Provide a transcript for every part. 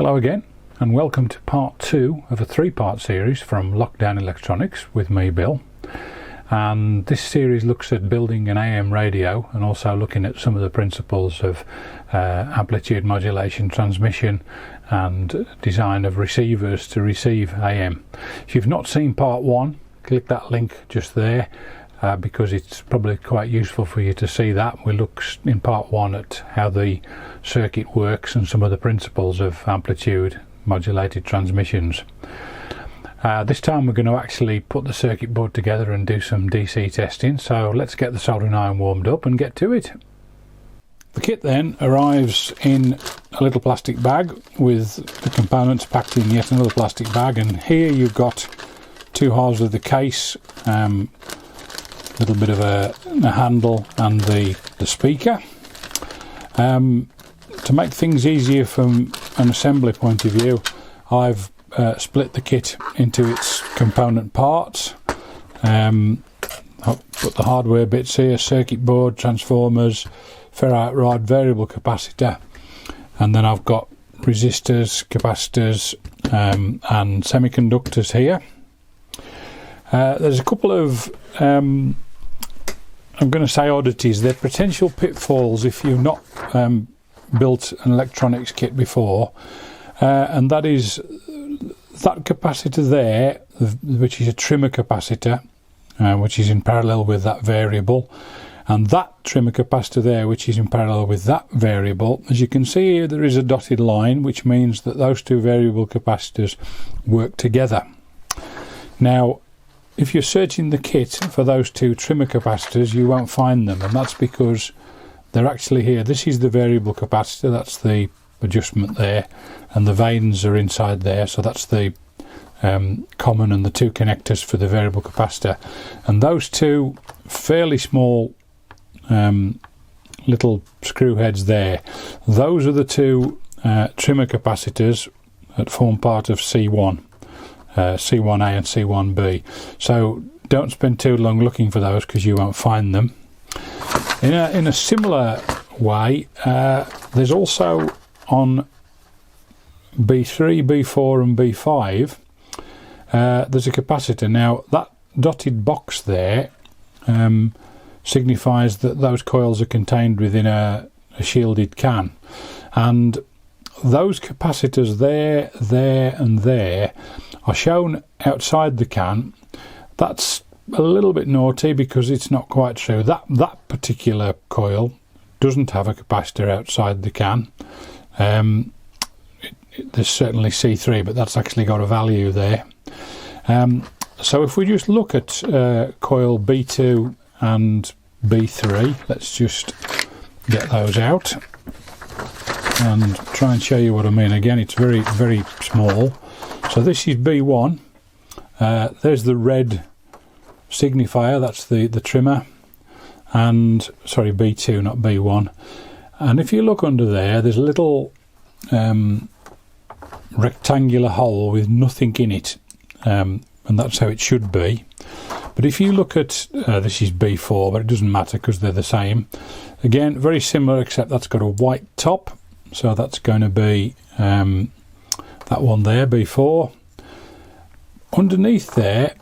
Hello again, and welcome to part 2 of a 3-part series from Lockdown Electronics with me, Bill. And this series looks at building an AM radio and also looking at some of the principles of amplitude modulation, transmission and design of receivers to receive AM. If you've not seen part 1, click that link just there because it's probably quite useful for you to see that. We look in part 1 at how the circuit works and some of the principles of amplitude modulated transmissions. This time we're going to actually put the circuit board together and do some DC testing, so let's get the soldering iron warmed up and get to it. The kit then arrives in a little plastic bag with the components packed in yet another plastic bag, and here you've got 2 halves of the case, little bit of a handle and the speaker. To make things easier from an assembly point of view, I've split the kit into its component parts. I'll put the hardware bits here: circuit board, transformers, ferrite rod, variable capacitor, and then I've got resistors, capacitors and semiconductors here. There's a couple of I'm going to say oddities. They're potential pitfalls if you've not built an electronics kit before, and that is that capacitor there, which is a trimmer capacitor, which is in parallel with that variable, and that trimmer capacitor there, which is in parallel with that variable. As you can see here, there is a dotted line, which means that those 2 variable capacitors work together. Now, if you're searching the kit for those 2 trimmer capacitors, you won't find them, and that's because they're actually here. This is the variable capacitor, that's the adjustment there, and the vanes are inside there, so that's the common and the 2 connectors for the variable capacitor. And those 2 fairly small little screw heads there, those are the 2 trimmer capacitors that form part of C1. C1A and C1B. So don't spend too long looking for those because you won't find them. In a similar way, there's also on B3, B4 and B5 there's a capacitor. Now that dotted box there signifies that those coils are contained within a shielded can, and those capacitors there and there are shown outside the can. That's a little bit naughty because it's not quite true. That particular coil doesn't have a capacitor outside the can. There's certainly C3, but that's actually got a value there. So if we just look at coil B2 and B3, let's just get those out and try and show you what I mean. Again, it's very, very small. So this is B1. There's the red signifier, that's the trimmer, and sorry, B2, not B1. And if you look under there, there's a little rectangular hole with nothing in it, and that's how it should be. But if you look at this is B4, but it doesn't matter because they're the same. Again, very similar, except that's got a white top, so that's going to be that one there, B4. Underneath there,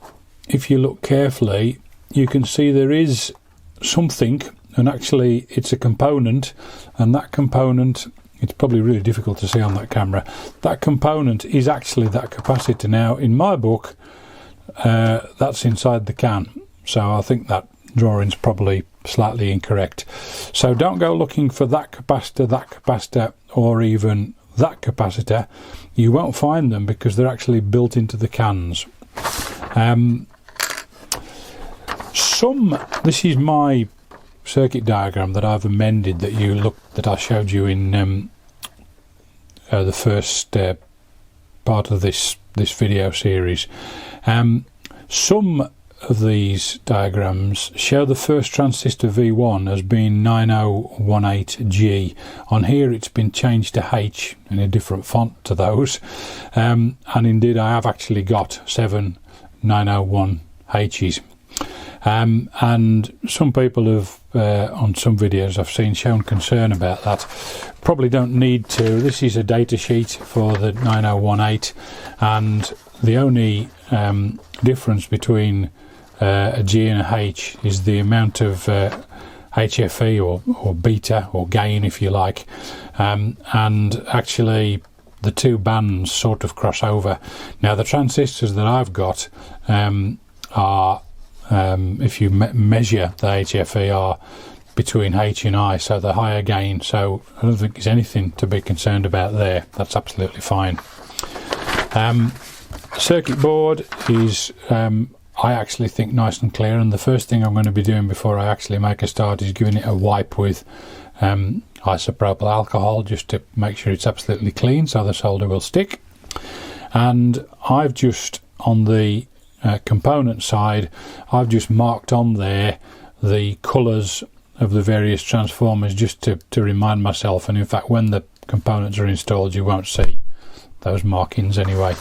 if you look carefully, you can see there is something, and actually it's a component, and that component, it's probably really difficult to see on that camera, that component is actually that capacitor. Now in my book that's inside the can, so I think that drawing's probably slightly incorrect. So don't go looking for that capacitor or even that capacitor. You won't find them because they're actually built into the cans. This is my circuit diagram that I've amended that I showed you in the first part of this video series. Some of these diagrams show the first transistor V1 as being 9018G. On here it's been changed to H in a different font to those, and indeed I have actually got 7 901Hs. and some people have on some videos I've seen shown concern about that. Probably don't need to. This is a data sheet for the 9018, and the only difference between a G and a H is the amount of HFE or beta or gain, if you like, and actually the two bands sort of cross over. Now the transistors that I've got are, if you measure the HFE, are between H and I, so the higher gain, so I don't think there's anything to be concerned about there. That's absolutely fine. Circuit board is I actually think nice and clear, and the first thing I'm going to be doing before I actually make a start is giving it a wipe with isopropyl alcohol, just to make sure it's absolutely clean so the solder will stick. And I've just, on the component side, I've just marked on there the colours of the various transformers, just to remind myself, and in fact when the components are installed you won't see those markings anyway.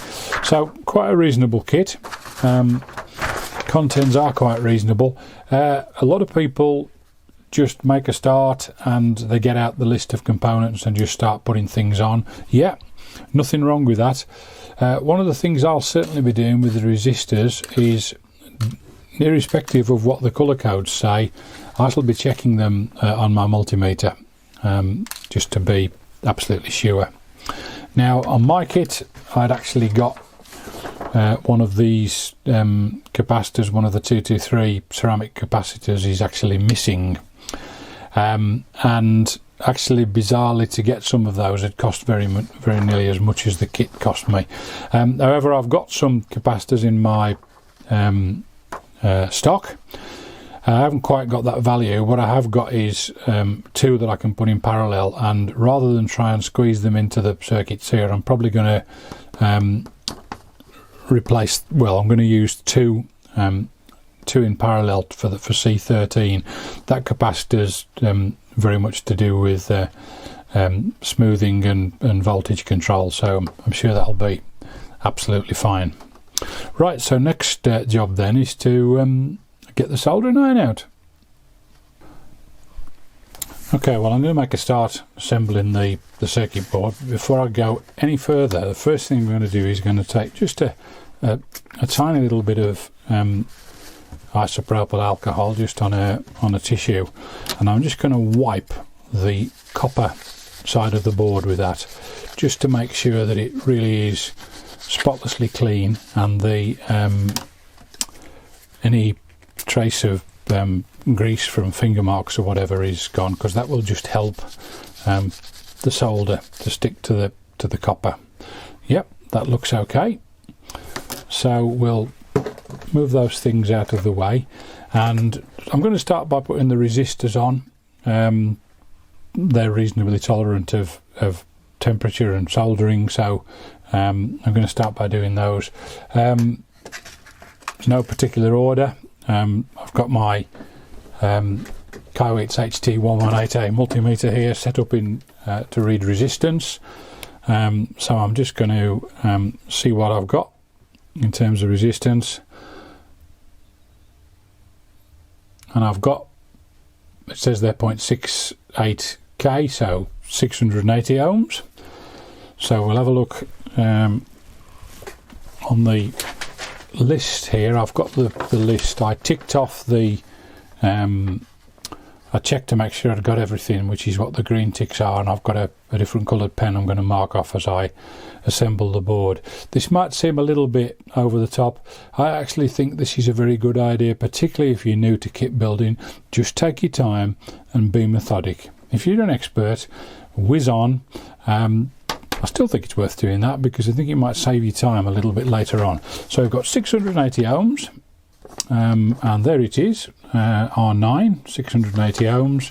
So quite a reasonable kit. Contents are quite reasonable. A lot of people just make a start and they get out the list of components and just start putting things on. Yeah, nothing wrong with that. One of the things I'll certainly be doing with the resistors is, irrespective of what the colour codes say, I shall be checking them on my multimeter, just to be absolutely sure. Now on my kit I'd actually got one of these capacitors, one of the 223 ceramic capacitors is actually missing, and actually bizarrely to get some of those it cost very nearly as much as the kit cost me. However, I've got some capacitors in my stock. I haven't quite got that value. What I have got is two that I can put in parallel, and rather than try and squeeze them into the circuits here, I'm probably going to replace, well, I'm going to use two in parallel for C13. That capacitor's very much to do with smoothing and voltage control, so I'm sure that'll be absolutely fine. Right, so next job then is to get the soldering iron out. Okay, well, I'm going to make a start assembling the circuit board. Before I go any further, the first thing I'm going to do is going to take just a tiny little bit of isopropyl alcohol just on a tissue, and I'm just going to wipe the copper side of the board with that, just to make sure that it really is spotlessly clean, and the any trace of grease from finger marks or whatever is gone, because that will just help the solder to stick to the copper. Yep, that looks okay. So we'll move those things out of the way, and I'm going to start by putting the resistors on. They're reasonably tolerant of temperature and soldering, so I'm going to start by doing those. No particular order. I've got my Kaiweets HT118A multimeter here set up in to read resistance, so I'm just going to see what I've got in terms of resistance, and I've got, it says there 0.68k, so 680 ohms. So we'll have a look on the list here. I've got the list. I ticked off the I checked to make sure I'd got everything, which is what the green ticks are, and I've got a different coloured pen I'm going to mark off as I assemble the board. This might seem a little bit over the top. I actually think this is a very good idea, particularly if you're new to kit building. Just take your time and be methodic. If you're an expert, whiz on. I still think it's worth doing that, because I think it might save you time a little bit later on. So we've got 680 ohms, and there it is, R9, 680 ohms.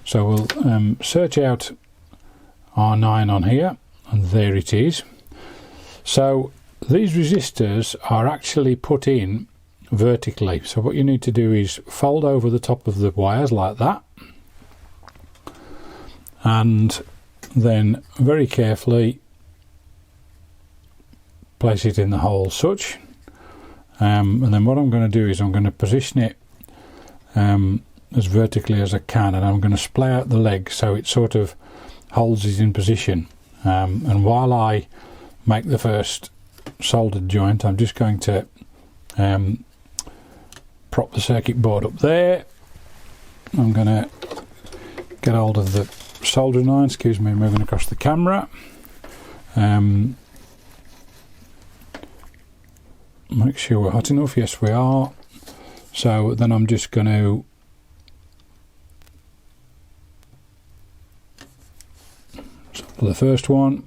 So we'll search out R9 on here, and there it is. So these resistors are actually put in vertically. So what you need to do is fold over the top of the wires like that, and then very carefully place it in the hole such, and then what I'm going to do is I'm going to position it as vertically as I can, and I'm going to splay out the leg so it sort of holds it in position. And while I make the first soldered joint, I'm just going to prop the circuit board up there. I'm going to get hold of the soldering iron, excuse me, moving across the camera. Make sure we're hot enough. Yes, we are. So then I'm just going to solder the first one.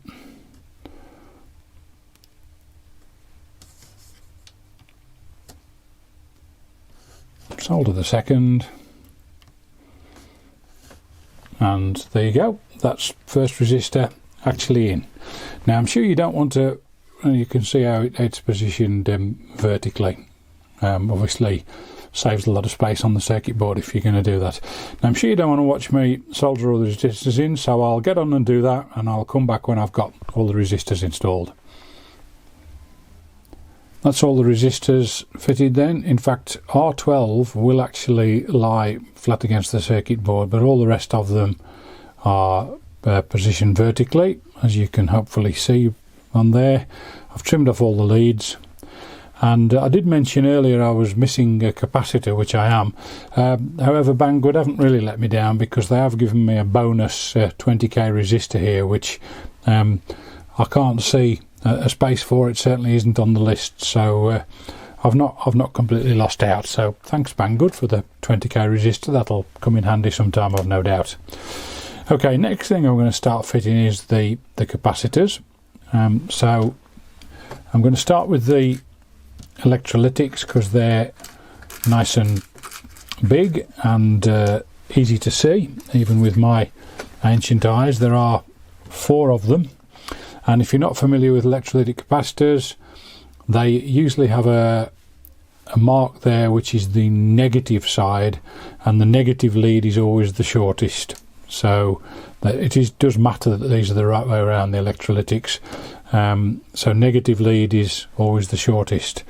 Solder the second. And there you go. That's first resistor actually in. Now I'm sure you don't want to, you can see how it's positioned vertically. Obviously saves a lot of space on the circuit board if you're going to do that. Now I'm sure you don't want to watch me solder all the resistors in, so I'll get on and do that, and I'll come back when I've got all the resistors installed. That's all the resistors fitted then. In fact, R12 will actually lie flat against the circuit board, but all the rest of them are positioned vertically, as you can hopefully see on there. I've trimmed off all the leads, and I did mention earlier I was missing a capacitor, which I am. However, Banggood haven't really let me down, because they have given me a bonus 20k resistor here, which I can't see a space for. It certainly isn't on the list, so I've not completely lost out. So thanks Banggood for the 20k resistor. That'll come in handy sometime, I've no doubt. Okay, next thing I'm going to start fitting is the capacitors. So I'm going to start with the electrolytics, because they're nice and big and easy to see, even with my ancient eyes. There are 4 of them, and if you're not familiar with electrolytic capacitors, they usually have a mark there which is the negative side, and the negative lead is always the shortest. So does matter that these are the right way around, the electrolytics. So negative lead is always the shortest.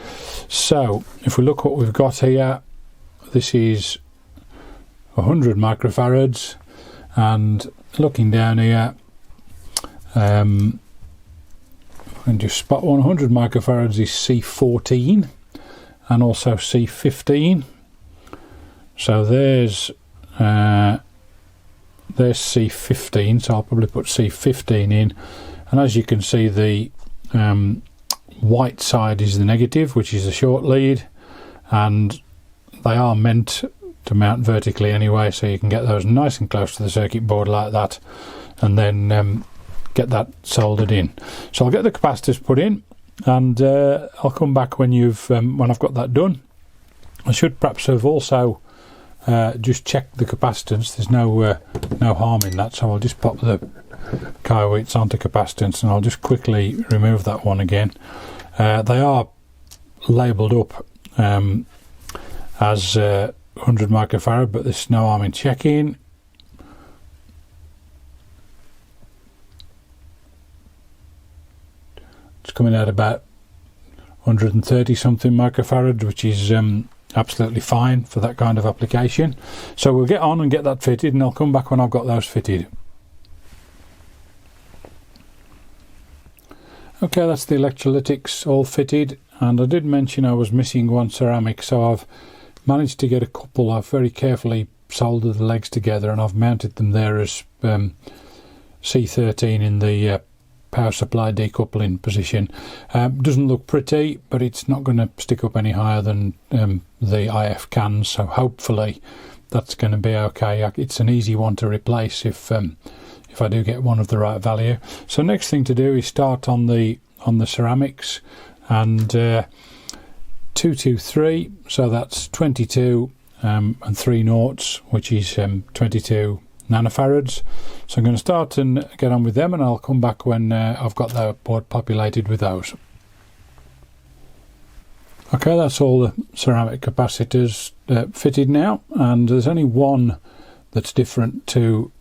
So if we look what we've got here, this is 100 microfarads, and looking down here, and just spot 100 microfarads is C14 and also C15. So there's C15, so I'll probably put C15 in, and as you can see, the white side is the negative, which is the short lead, and they are meant to mount vertically anyway, so you can get those nice and close to the circuit board like that, and then get that soldered in. So I'll get the capacitors put in, and I'll come back when I've got that done. I should perhaps have also just checked the capacitance. There's no harm in that, so I'll just pop the Kaiweets onto capacitance, and I'll just quickly remove that one again. They are labelled up as 100 microfarad, but there's no harm in checking. It's coming out about 130 something microfarad, which is absolutely fine for that kind of application. So we'll get on and get that fitted, and I'll come back when I've got those fitted. Okay, that's the electrolytics all fitted, and I did mention I was missing one ceramic, so I've managed to get a couple. I've very carefully soldered the legs together, and I've mounted them there as C13 in the power supply decoupling position. Doesn't look pretty, but it's not going to stick up any higher than the IF cans, so hopefully that's going to be okay. It's an easy one to replace if I do get one of the right value. So next thing to do is start on the ceramics, and 223, so that's 22 and 3 noughts, which is 22 nanofarads. So I'm going to start and get on with them, and I'll come back when I've got the board populated with those. Okay, that's all the ceramic capacitors fitted now, and there's only one that's different to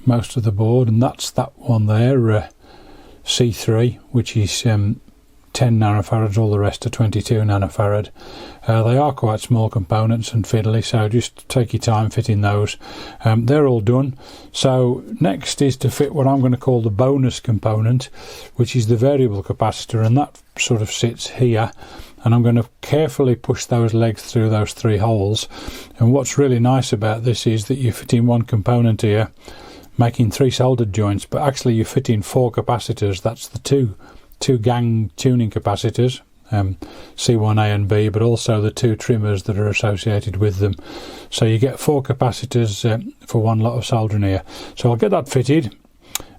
most of the board, and that's that one there, C3, which is 10 nanofarads, all the rest are 22 nanofarad. They are quite small components and fiddly, so just take your time fitting those. They're all done. So next is to fit what I'm going to call the bonus component, which is the variable capacitor, and that sort of sits here. And I'm going to carefully push those legs through those 3 holes. And what's really nice about this is that you fit in one component here, making 3 soldered joints, but actually you fit in 4 capacitors. That's the two gang tuning capacitors, C1A and B, but also the 2 trimmers that are associated with them. So you get 4 capacitors for one lot of soldering here. So I'll get that fitted,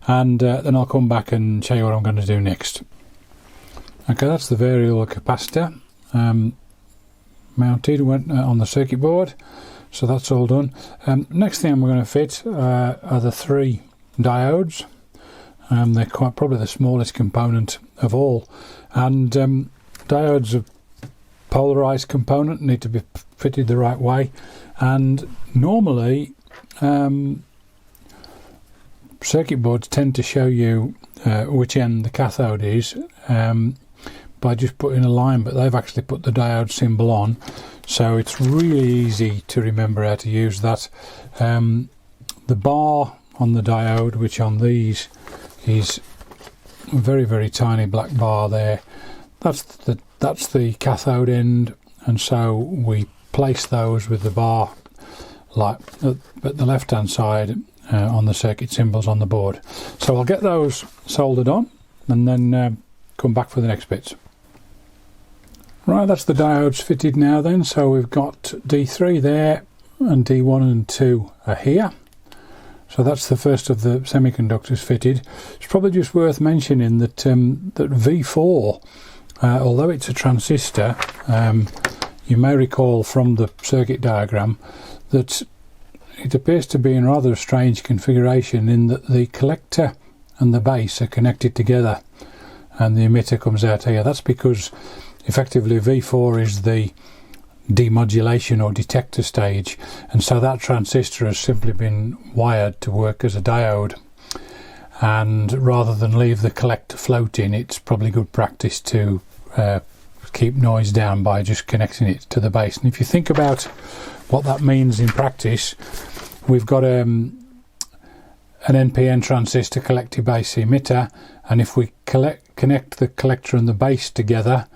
and then I'll come back and show you what I'm going to do next. Okay, that's the variable capacitor mounted, went on the circuit board, so that's all done. Next thing I'm going to fit are the 3 diodes. They're quite probably the smallest component of all, and diodes are polarized component, need to be fitted the right way, and normally circuit boards tend to show you which end the cathode is by just putting a line, but they've actually put the diode symbol on, so it's really easy to remember how to use that. The bar on the diode, which on these is a very, very tiny black bar there, that's the cathode end, and so we place those with the bar like at the left hand side on the circuit symbols on the board. So I'll get those soldered on and then come back for the next bits. Right, that's the diodes fitted now then. So we've got D3 there and D1 and 2 are here. So that's the first of the semiconductors fitted. It's probably just worth mentioning that that V4, although it's a transistor, you may recall from the circuit diagram that it appears to be in rather a strange configuration, in that the collector and the base are connected together and the emitter comes out here. That's because effectively V4 is the demodulation or detector stage, and so that transistor has simply been wired to work as a diode, and rather than leave the collector floating, it's probably good practice to keep noise down by just connecting it to the base. And if you think about what that means in practice, we've got an NPN transistor collector base emitter, and if we connect the collector and the base together,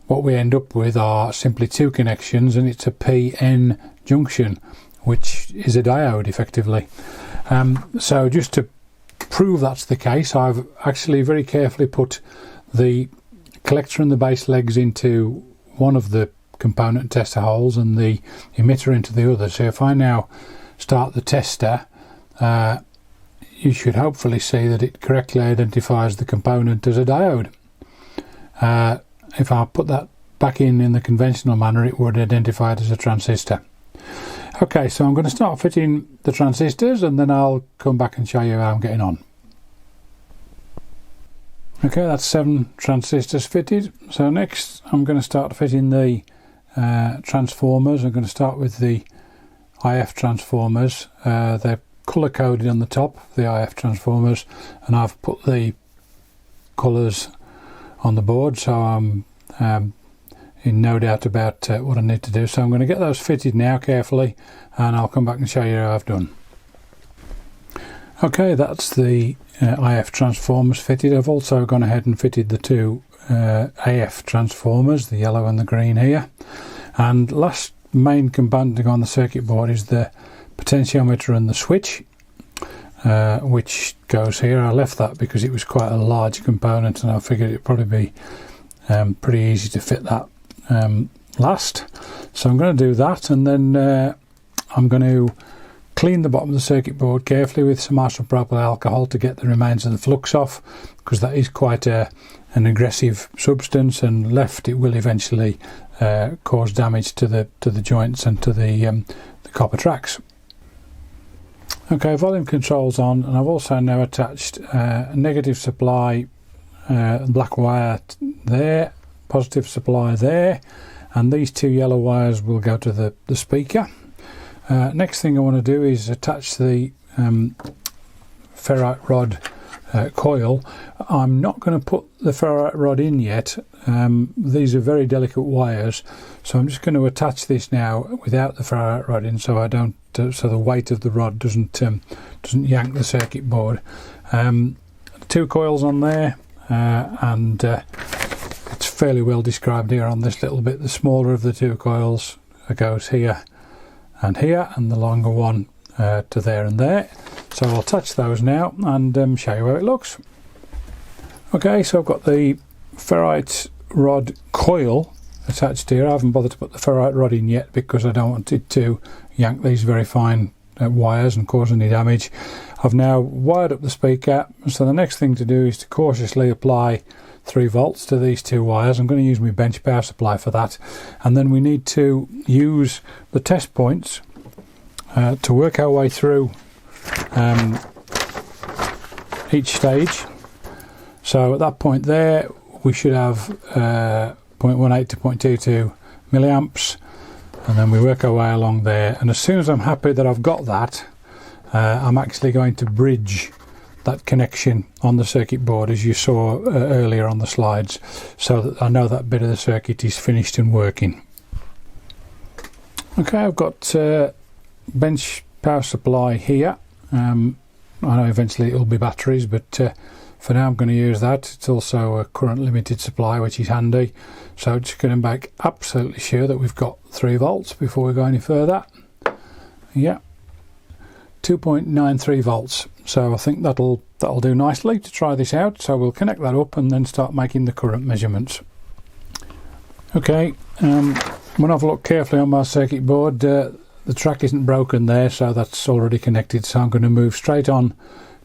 what we end up with are simply 2 connections, and it's a PN junction, which is a diode effectively. So just to prove that's the case, I've actually very carefully put the collector and the base legs into one of the component tester holes and the emitter into the other. So if I now start the tester, you should hopefully see that it correctly identifies the component as a diode. If I put that back in the conventional manner, it would identify it as a transistor. Okay, so I'm going to start fitting the transistors, and then I'll come back and show you how I'm getting on. Okay, that's 7 transistors fitted. So next I'm going to start fitting the transformers. I'm going to start with the IF transformers. They're colour coded on the top, the IF transformers, and I've put the colours on the board, so I'm in no doubt about what I need to do. So I'm going to get those fitted now carefully, and I'll come back and show you how I've done. Okay, that's the IF transformers fitted. I've also gone ahead and fitted the 2 AF transformers, the yellow and the green here. And last main component to go on the circuit board is the potentiometer and the switch, which goes here. I left that because it was quite a large component, and I figured it'd probably be pretty easy to fit that last. So I'm going to do that, and then I'm going to clean the bottom of the circuit board carefully with some isopropyl alcohol to get the remains of the flux off, because that is quite an aggressive substance, and left it will eventually cause damage to the joints and to the copper tracks. Okay, volume control's on, and I've also now attached a negative supply black wire there, positive supply there, and these 2 yellow wires will go to the speaker. Next thing I want to do is attach the ferrite rod coil. I'm not going to put the ferrite rod in yet. These are very delicate wires, so I'm just going to attach this now without the ferrite rod in, so I don't so the weight of the rod doesn't yank the circuit board. 2 coils on there, and it's fairly well described here on this little bit. The smaller of the 2 coils goes here, and the longer one to there and there. So I'll touch those now and show you how it looks. Okay, so I've got the ferrite rod coil attached here. I haven't bothered to put the ferrite rod in yet because I don't want it to yank these very fine wires and cause any damage. I've now wired up the speaker, so the next thing to do is to cautiously apply 3 volts to these 2 wires. I'm going to use my bench power supply for that, and then we need to use the test points to work our way through each stage. So at that point there we should have 0.18 to 0.22 milliamps, and then we work our way along there, and as soon as I'm happy that I've got that, I'm actually going to bridge that connection on the circuit board as you saw earlier on the slides, so that I know that bit of the circuit is finished and working. Okay, I've got bench power supply here. I know eventually it'll be batteries, but for now I'm going to use that. It's also a current limited supply, which is handy. So just going to make absolutely sure that we've got 3 volts before we go any further. Yeah, 2.93 volts. So I think that'll do nicely to try this out. So we'll connect that up and then start making the current measurements. Okay, when I've looked carefully on my circuit board, the track isn't broken there, so that's already connected. So I'm going to move straight on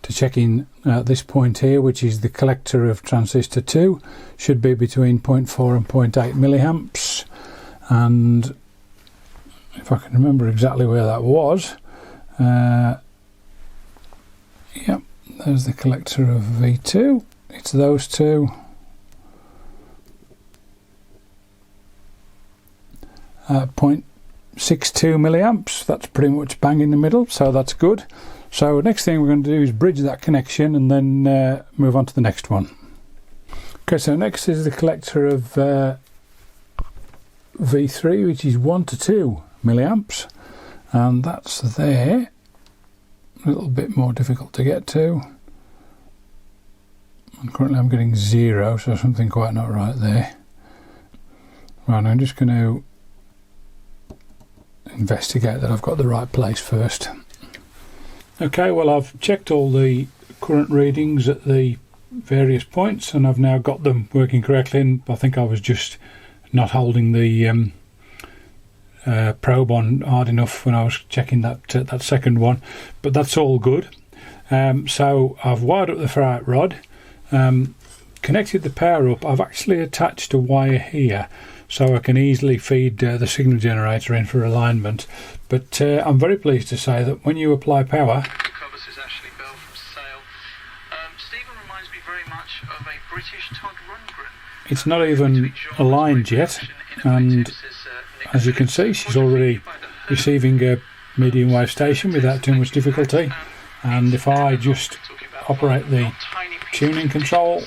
to checking this point here, which is the collector of transistor 2. Should be between 0.4 and 0.8 milliamps, and if I can remember exactly where that was, yep, there's the collector of V2. It's those 2. 0.62 milliamps. That's pretty much bang in the middle, so that's good. So next thing we're going to do is bridge that connection and then move on to the next one. Okay, so next is the collector of V3, which is 1 to 2 milliamps, and that's there. A little bit more difficult to get to, and currently I'm getting 0, so something quite not right there. Right, I'm just going to investigate that I've got the right place first. Okay, well, I've checked all the current readings at the various points, and I've now got them working correctly, and I think I was just not holding the probe on hard enough when I was checking that second one, but that's all good. So I've wired up the ferrite rod, connected the power up. I've actually attached a wire here so I can easily feed the signal generator in for alignment, but I'm very pleased to say that when you apply power, it's not even aligned yet, and as you can see, she's already receiving a medium wave station without too much difficulty. And if I just operate the tuning control,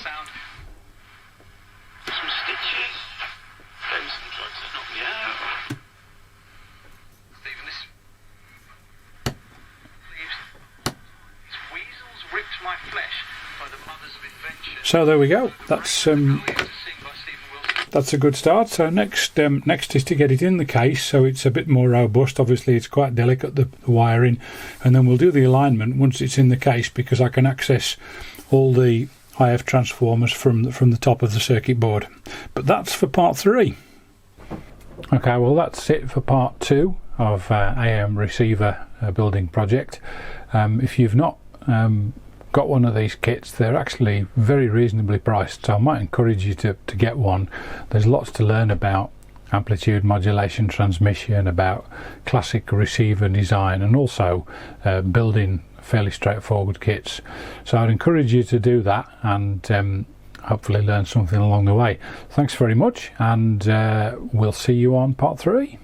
so there we go. That's a good start. So next is to get it in the case, so it's a bit more robust. Obviously it's quite delicate, the wiring, and then we'll do the alignment once it's in the case, because I can access all the IF transformers from the top of the circuit board. But that's for part 3. Okay, well, that's it for part 2 of AM receiver building project. If you've not got one of these kits, they're actually very reasonably priced, so I might encourage you to get one. There's lots to learn about amplitude modulation, transmission, about classic receiver design, and also building fairly straightforward kits. So I'd encourage you to do that and hopefully learn something along the way. Thanks very much, and we'll see you on part 3.